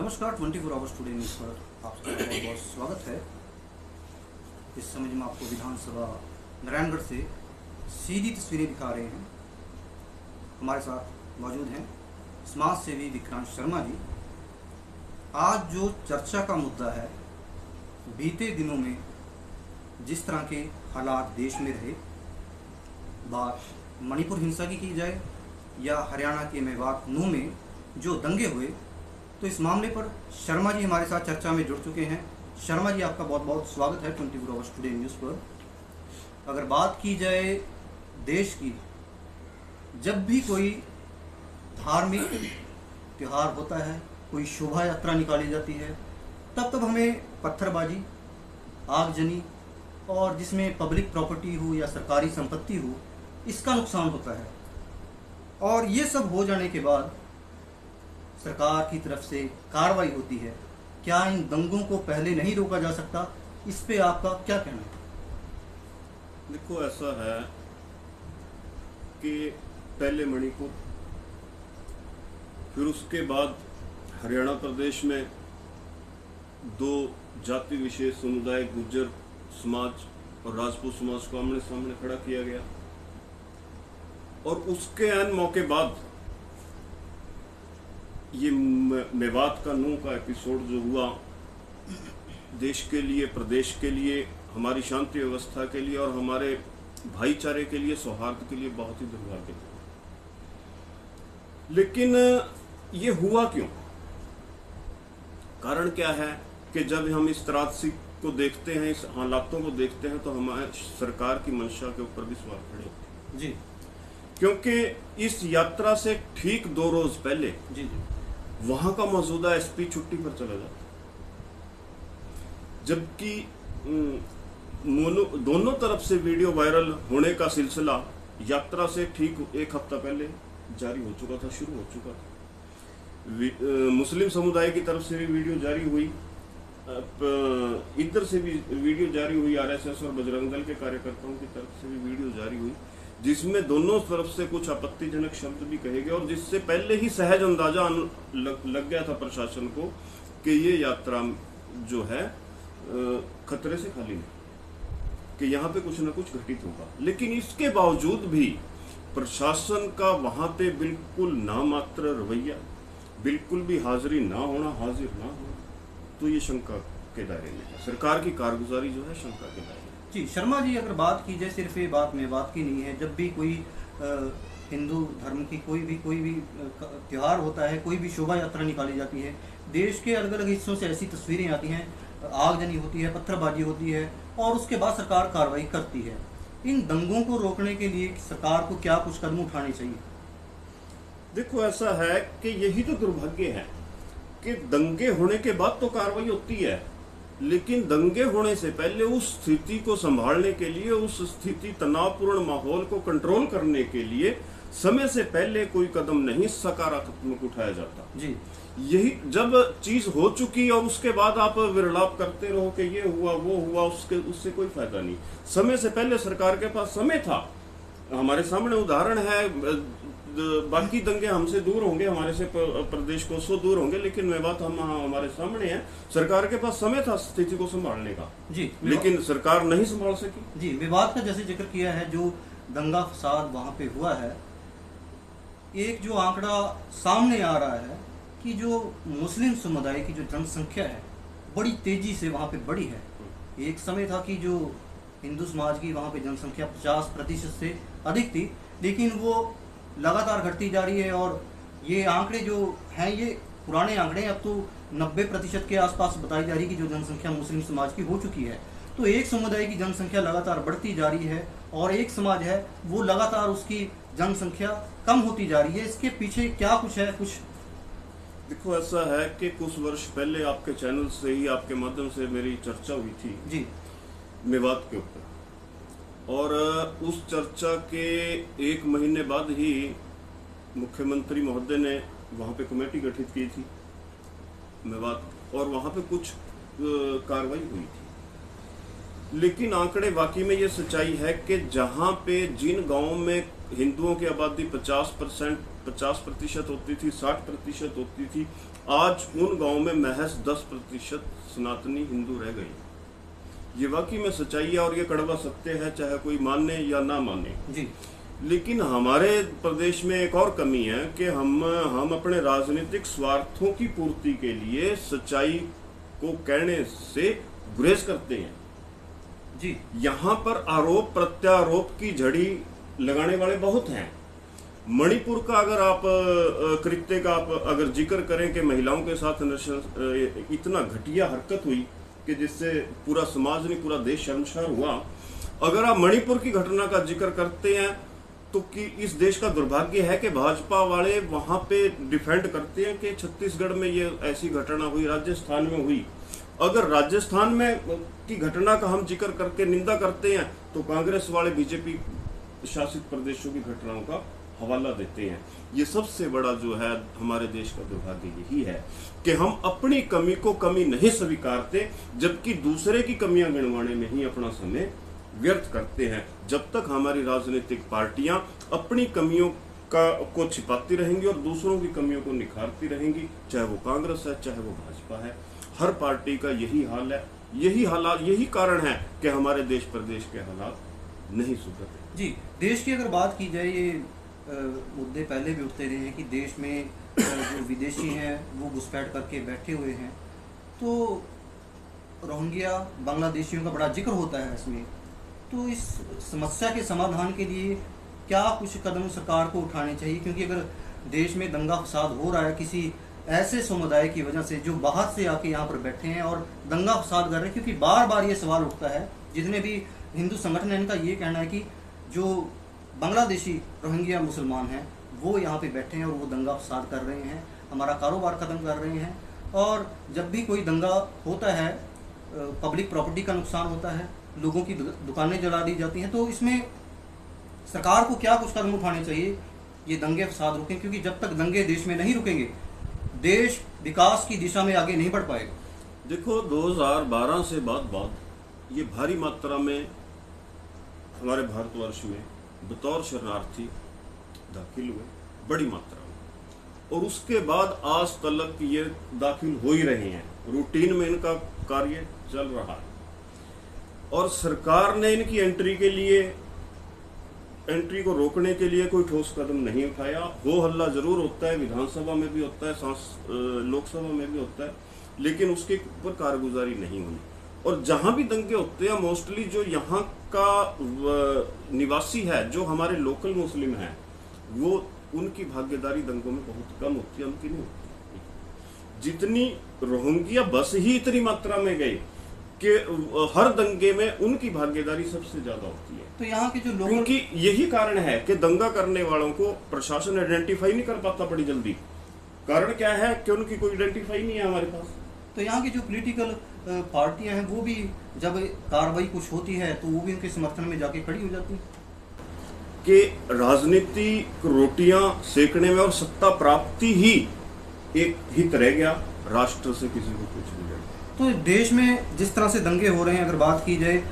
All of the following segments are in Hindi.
नमस्कार 24 आवर्स टुडे न्यूज़ पर आपका बहुत बहुत स्वागत है। इस समय हम आपको विधानसभा नारायणगढ़ से सीधी तस्वीरें दिखा रहे हैं। हमारे साथ मौजूद हैं समाज सेवी विक्रांत शर्मा जी। आज जो चर्चा का मुद्दा है, बीते दिनों में जिस तरह के हालात देश में रहे, बात मणिपुर हिंसा की जाए या हरियाणा के मेवात नूह में जो दंगे हुए, तो इस मामले पर शर्मा जी हमारे साथ चर्चा में जुड़ चुके हैं। शर्मा जी, आपका बहुत बहुत स्वागत है 24 आवर्स टुडे न्यूज़ पर। अगर बात की जाए देश की, जब भी कोई धार्मिक त्यौहार होता है, कोई शोभा यात्रा निकाली जाती है, तब हमें पत्थरबाजी, आगजनी और जिसमें पब्लिक प्रॉपर्टी हो या सरकारी संपत्ति हो, इसका नुकसान होता है। और ये सब हो जाने के बाद सरकार की तरफ से कार्रवाई होती है। क्या इन दंगों को पहले नहीं रोका जा सकता? इस पे आपका क्या कहना है? देखो, ऐसा है कि पहले मणिपुर, फिर उसके बाद हरियाणा प्रदेश में दो जाति विशेष समुदाय, गुर्जर समाज और राजपूत समाज को आमने सामने खड़ा किया गया। और उसके अन मौके बाद ये मेवात का नूह का एपिसोड जो हुआ, देश के लिए, प्रदेश के लिए, हमारी शांति व्यवस्था के लिए और हमारे भाईचारे के लिए, सौहार्द के लिए बहुत ही दुर्भाग्य। लेकिन ये हुआ क्यों? कारण क्या है कि जब हम इस त्रासदी को देखते हैं, इस हालातों को देखते हैं, तो हमारे सरकार की मंशा के ऊपर भी सवाल खड़े होते हैं जी। क्योंकि इस यात्रा से ठीक 2 रोज पहले जी वहां का मौजूदा एसपी छुट्टी पर चला जाता, जबकि दोनों तरफ से वीडियो वायरल होने का सिलसिला यात्रा से ठीक 1 हफ्ता पहले जारी हो चुका था, शुरू हो चुका था। मुस्लिम समुदाय की तरफ से भी वीडियो जारी हुई, इधर से भी वीडियो जारी हुई, आरएसएस और बजरंग दल के कार्यकर्ताओं की तरफ से भी वीडियो जारी हुई, जिसमें दोनों तरफ से कुछ आपत्तिजनक शब्द भी कहे गए और जिससे पहले ही सहज अंदाजा लग गया था प्रशासन को कि ये यात्रा जो है खतरे से खाली नहीं, कि यहाँ पे कुछ ना कुछ घटित होगा। लेकिन इसके बावजूद भी प्रशासन का वहां पे बिल्कुल नामात्र रवैया, बिल्कुल भी हाजिर ना होना, तो ये शंका के दायरे में है। सरकार की कारगुजारी जो है शंका के दायरे में। जी शर्मा जी, अगर बात की जाए, सिर्फ ये बात मेवात की नहीं है, जब भी कोई हिंदू धर्म की कोई भी त्यौहार होता है, कोई भी शोभा यात्रा निकाली जाती है, देश के अलग अलग हिस्सों से ऐसी तस्वीरें आती हैं, आगजनी होती है, पत्थरबाजी होती है और उसके बाद सरकार कार्रवाई करती है। इन दंगों को रोकने के लिए सरकार को क्या कुछ कदम उठाने चाहिए? देखो, ऐसा है कि यही तो दुर्भाग्य है कि दंगे होने के बाद तो कार्रवाई होती है, लेकिन दंगे होने से पहले उस स्थिति को संभालने के लिए, उस स्थिति तनावपूर्ण माहौल को कंट्रोल करने के लिए समय से पहले कोई कदम नहीं सकारात्मक उठाया जाता। जी, यही जब चीज हो चुकी और उसके बाद आप विरलाप करते रहो कि ये हुआ वो हुआ, उससे कोई फायदा नहीं। समय से पहले सरकार के पास समय था। हमारे सामने उदाहरण है, बाकी दंगे हमसे दूर होंगे, हमारे से प्रदेश को 100 दूर होंगे, लेकिन मेवात हमारे सामने है। सरकार के पास समय था स्थिति को संभालने का जी, लेकिन सरकार नहीं संभाल सकी। जी, विवाद का जैसे जिक्र किया है, जो दंगा फसाद वहां पे हुआ है, एक जो आंकड़ा सामने आ रहा है कि जो मुस्लिम समुदाय की जो जनसंख्या है, बड़ी तेजी से वहां पे बढ़ी है। एक समय था कि जो हिंदू समाज की वहां पे जनसंख्या 50% से अधिक थी, लेकिन वो लगातार घटती जा रही है। और ये आंकड़े जो हैं, ये पुराने आंकड़े हैं, अब तो 90% के आसपास बताई जा रही है कि जो जनसंख्या मुस्लिम समाज की हो चुकी है। तो एक समुदाय की जनसंख्या लगातार बढ़ती जा रही है और एक समाज है वो लगातार उसकी जनसंख्या कम होती जा रही है। इसके पीछे क्या कुछ है? कुछ देखो, ऐसा है कि कुछ वर्ष पहले आपके चैनल से ही, आपके माध्यम से मेरी चर्चा हुई थी जी मेवात के ऊपर, और उस चर्चा के 1 महीने बाद ही मुख्यमंत्री महोदय ने वहां पे कमेटी गठित की थी मेवात, और वहां पे कुछ कार्रवाई हुई थी। लेकिन आंकड़े वाकई में ये सच्चाई है कि जहां पे जिन गांवों में हिंदुओं की आबादी 50% होती थी, 60% होती थी, आज उन गांवों में महज 10% सनातनी हिंदू रह गए। ये वाकई में सच्चाई है और ये कड़वा सत्य है, चाहे कोई माने या ना माने जी। लेकिन हमारे प्रदेश में एक और कमी है कि हम अपने राजनीतिक स्वार्थों की पूर्ति के लिए सच्चाई को कहने से गुरेज करते हैं जी। यहाँ पर आरोप प्रत्यारोप की झड़ी लगाने वाले बहुत हैं। मणिपुर का अगर आप कृत्य का आप अगर जिक्र करें कि महिलाओं के साथ इतना घटिया हरकत हुई कि जिससे पूरा समाज नहीं पूरा देश शर्मसार हुआ, अगर आप मणिपुर की घटना का जिक्र करते हैं तो कि इस देश का दुर्भाग्य है कि भाजपा वाले वहां पे डिफेंड करते हैं कि छत्तीसगढ़ में ये ऐसी घटना हुई, राजस्थान में हुई। अगर राजस्थान में की घटना का हम जिक्र करके निंदा करते हैं तो कांग्रेस वाले बीजेपी शासित प्रदेशों की घटनाओं का हवाला देते हैं। ये सबसे बड़ा जो है हमारे देश का दुर्भाग्य यही है कि हम अपनी कमी को कमी नहीं स्वीकारते, जबकि दूसरे की कमियां गिनवाने में ही अपना समय व्यर्थ करते हैं। जब तक हमारी राजनीतिक पार्टियां अपनी कमियों को छिपाती रहेंगी और दूसरों की कमियों को निखारती रहेंगी, चाहे वो कांग्रेस है चाहे वो भाजपा है, हर पार्टी का यही हाल है। यही कारण है कि हमारे देश प्रदेश के हालात नहीं सुधरते। जी, देश की अगर बात की जाए, ये मुद्दे पहले भी उठते रहे हैं कि देश में जो विदेशी हैं वो घुसपैठ करके बैठे हुए हैं, तो रोहिंग्या बांग्लादेशियों का बड़ा जिक्र होता है इसमें। तो इस समस्या के समाधान के लिए क्या कुछ कदम सरकार को उठाने चाहिए? क्योंकि अगर देश में दंगा फसाद हो रहा है किसी ऐसे समुदाय की वजह से जो बाहर से आके यहाँ पर बैठे हैं और दंगा फसाद कर रहे हैं, क्योंकि बार बार ये सवाल उठता है, जितने भी हिंदू संगठन है इनका ये कहना है कि जो बांग्लादेशी रोहिंग्या मुसलमान हैं वो यहाँ पे बैठे हैं और वो दंगा फसाद कर रहे हैं, हमारा कारोबार ख़त्म कर रहे हैं। और जब भी कोई दंगा होता है पब्लिक प्रॉपर्टी का नुकसान होता है, लोगों की दुकानें जला दी जाती हैं। तो इसमें सरकार को क्या कुछ कदम उठाने चाहिए ये दंगे फसाद रुकें? क्योंकि जब तक दंगे देश में नहीं रुकेंगे देश विकास की दिशा में आगे नहीं बढ़ पाएगा। देखो 2012 से बाद ये भारी मात्रा में हमारे भारतवर्ष में बतौर शरणार्थी दाखिल हुए, बड़ी मात्रा में, और उसके बाद आज तक ये दाखिल हो ही रहे हैं, रूटीन में इनका कार्य चल रहा है। और सरकार ने इनकी एंट्री को रोकने के लिए कोई ठोस कदम नहीं उठाया। हो हल्ला जरूर होता है, विधानसभा में भी होता है, लोकसभा में भी होता है, लेकिन उसके ऊपर कारगुजारी नहीं हुई। और जहां भी दंगे होते हैं मोस्टली जो यहाँ का निवासी है, जो हमारे लोकल मुस्लिम हैं, वो उनकी भागीदारी दंगों में बहुत कम होती है, उनकी नहीं होती। जितनी रोहिंग्या बस ही इतनी मात्रा में गई कि हर दंगे में उनकी भागीदारी सबसे ज्यादा होती है। तो यहाँ के जो लोग, क्योंकि यही कारण है कि दंगा करने वालों को प्रशासन आइडेंटिफाई नहीं कर पाता बड़ी जल्दी। कारण क्या है कि उनकी कोई आइडेंटिफाई नहीं है हमारे पास। तो यहाँ की जो पॉलिटिकल पार्टियां हैं वो भी जब कार्रवाई कुछ होती है तो वो भी उनके समर्थन में जाके खड़ी हो जाती है कि राजनीतिक रोटियां सेकने में और सत्ता प्राप्ति ही एक हित रह गया, राष्ट्र से किसी को कुछ नहीं रह गया। तो देश में जिस तरह से दंगे हो रहे हैं, अगर बात की जाए,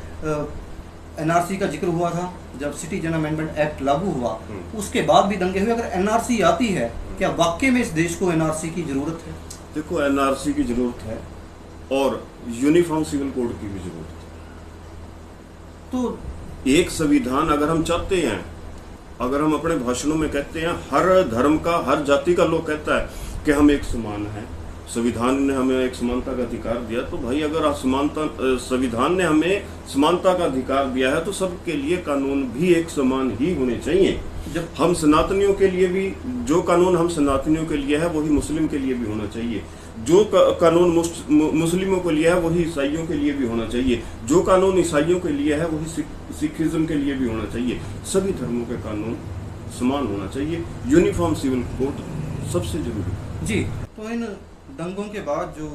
एनआरसी का जिक्र हुआ था जब सिटीजन अमेंडमेंट एक्ट लागू हुआ, उसके बाद भी दंगे हुए। अगर एनआरसी आती है, क्या वाकई में इस देश को एनआरसी की जरूरत है? देखो एनआरसी की जरूरत है और यूनिफॉर्म सिविल कोड की भी जरूरत है। तो एक संविधान अगर हम चाहते हैं, अगर हम अपने भाषणों में कहते हैं हर धर्म का, हर जाति का लोग कहता है कि हम एक समान हैं, संविधान ने हमें एक समानता का अधिकार दिया, तो भाई अगर संविधान ने हमें समानता का अधिकार दिया है तो सबके लिए कानून भी एक समान ही होने चाहिए। जब हम सनातनियों के लिए भी जो कानून हम सनातनियों के लिए है वही मुस्लिम के लिए भी होना चाहिए, जो कानून मुस्लिमों के लिए है वही ईसाइयों के लिए भी होना चाहिए, जो कानून ईसाइयों के लिए है वही सिखिज्म के लिए भी होना चाहिए। सभी धर्मों के कानून समान होना चाहिए। यूनिफॉर्म सिविल कोड सबसे जरूरी जी। तो इन दंगों के बाद जो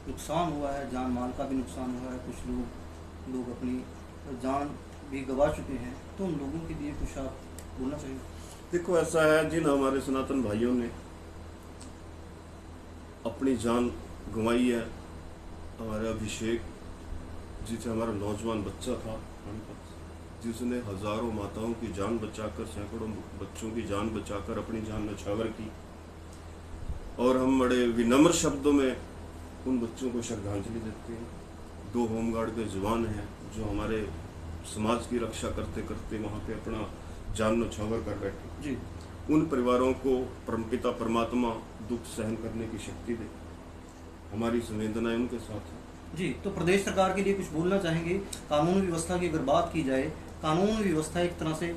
नुकसान हुआ है, जान माल का भी नुकसान हुआ है, कुछ लोग अपनी जान भी गंवा चुके हैं, तो उन लोगों के लिए कुछ आप बोलना चाहिए? देखो ऐसा है, जिन हमारे सनातन भाइयों ने अपनी जान गंवाई है, हमारे अभिषेक जिसे हमारा नौजवान बच्चा था पानीपत, जिसने हजारों माताओं की जान बचाकर, सैकड़ों बच्चों की जान बचाकर अपनी जान न्यौछावर की। और हम बड़े विनम्र शब्दों में उन बच्चों को श्रद्धांजलि देते हैं। 2 होमगार्ड के जवान हैं जो हमारे समाज की रक्षा करते करते वहाँ पे अपना जान न्यौछावर कर बैठे जी। उन परिवारों को परमपिता परमात्मा दुख सहन करने की शक्ति दे। हमारी संवेदनाएं उनके साथ है। जी, तो प्रदेश सरकार के लिए कुछ बोलना चाहेंगे? कानून व्यवस्था की अगर बात की जाए, कानून व्यवस्था एक तरह से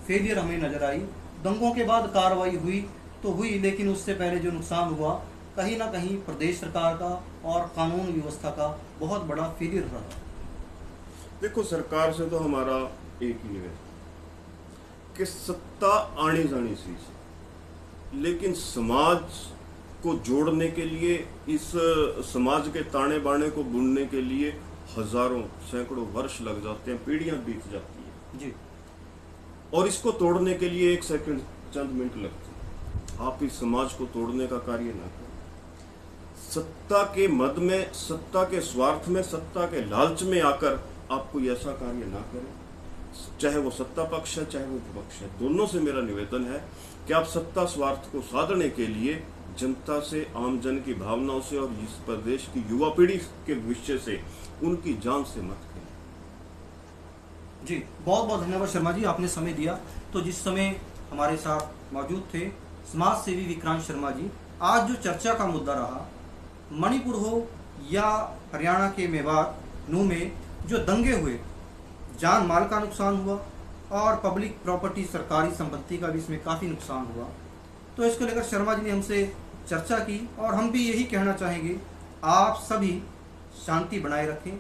फेलियर हमें नजर आई। दंगों के बाद कार्रवाई हुई तो हुई, लेकिन उससे पहले जो नुकसान हुआ कहीं ना कहीं प्रदेश सरकार का और कानून व्यवस्था का बहुत बड़ा फेलियर रहा। देखो, सरकार से तो हमारा एक ही निवेदन कि सत्ता आनी जानी चीज है, लेकिन समाज को जोड़ने के लिए, इस समाज के ताने बाने को बुनने के लिए हजारों सैकड़ों वर्ष लग जाते हैं, पीढ़ियां बीत जाती है जी। और इसको तोड़ने के लिए 1 सेकंड, चंद मिनट लगते हैं। आप इस समाज को तोड़ने का कार्य ना करें। सत्ता के मद में, सत्ता के स्वार्थ में, सत्ता के लालच में आकर आप कोई ऐसा कार्य ना करें, चाहे वो सत्ता पक्ष है चाहे वो विपक्ष है। दोनों से मेरा निवेदन है कि आप सत्ता स्वार्थ को साधने के लिए जनता से, आम जन की भावनाओं से और इस प्रदेश की युवा पीढ़ी के भविष्य से, उनकी जान से मत खेलें। जी, बहुत बहुत धन्यवाद शर्मा जी, आपने समय दिया। तो जिस समय हमारे साथ मौजूद थे समाज सेवी विक्रांत शर्मा जी। आज जो चर्चा का मुद्दा रहा, मणिपुर हो या हरियाणा के मेवात नू में जो दंगे हुए, जान माल का नुकसान हुआ और पब्लिक प्रॉपर्टी, सरकारी संपत्ति का भी इसमें काफ़ी नुकसान हुआ। तो इसको लेकर शर्मा जी ने हमसे चर्चा की और हम भी यही कहना चाहेंगे, आप सभी शांति बनाए रखें,